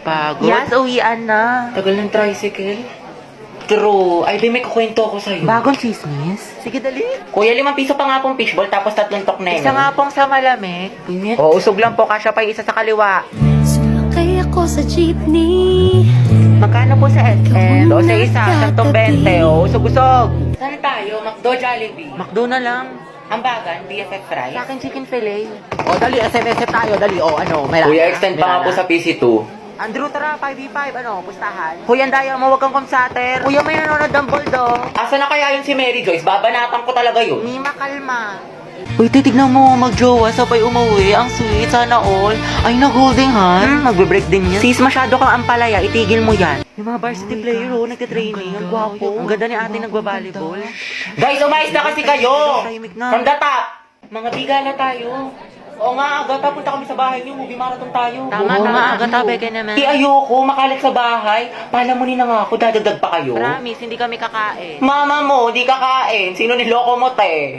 Pagod? Yes, uwian na. Tagal ng tricycle. True. Ay, di may kukwento ako sa'yo. Bagong chismis? Sige, dali. Kuya, 5 piso pa nga pong fishball tapos 3 tokneng. Isa nga pong sa malamig. Init. O, usog lang po. Kasya pa yung isa sa kaliwa. Sumakay ako sa jeepney. Magkano po sa SM? 12 isa, 120. O, usog-usog. Saan tayo? McDo, Jollibee. McDo na lang. Ambagan, BFF fries. Sa akin, chicken fillet. O, dali. SM tayo. Dali. O, ano. May Kuya, lana. extend May pa nga po lana. sa PC2. Andrew, tara. 5v5. Ano, pustahan. Kuya, Andaya mo. Huwag kang kumsater. Kuya, may nanonood ng bulldog. Asa na kaya yun si Mary Joyce? Babanatan ko talaga yun. Mima, kalma. Uy, titignan mo, magjowa, sabay umuwi. Ang sweet, sana all. Ay, nag-holding hand. Magbe-break din yan. Sis, masyado kang ampalaya, itigil mo yan. Yung mga varsity player, oh, nagtitraining. Ang gwapo. Ang ganda ni ate nagbabalibol. Guys, umayos na kasi kayo! Tahimik na. From the top! Mga biga na tayo. Oo nga, Agata, punta kami sa bahay niyo. Movie marathon tayo. Tama, Oo, tama, Agata, beke naman. ayoko, makalat sa bahay. Palamunin na nga ako, dadagdag pa kayo. Promise, hindi kami kakain. Mama mo, di kakain. Sino niloko mo, te?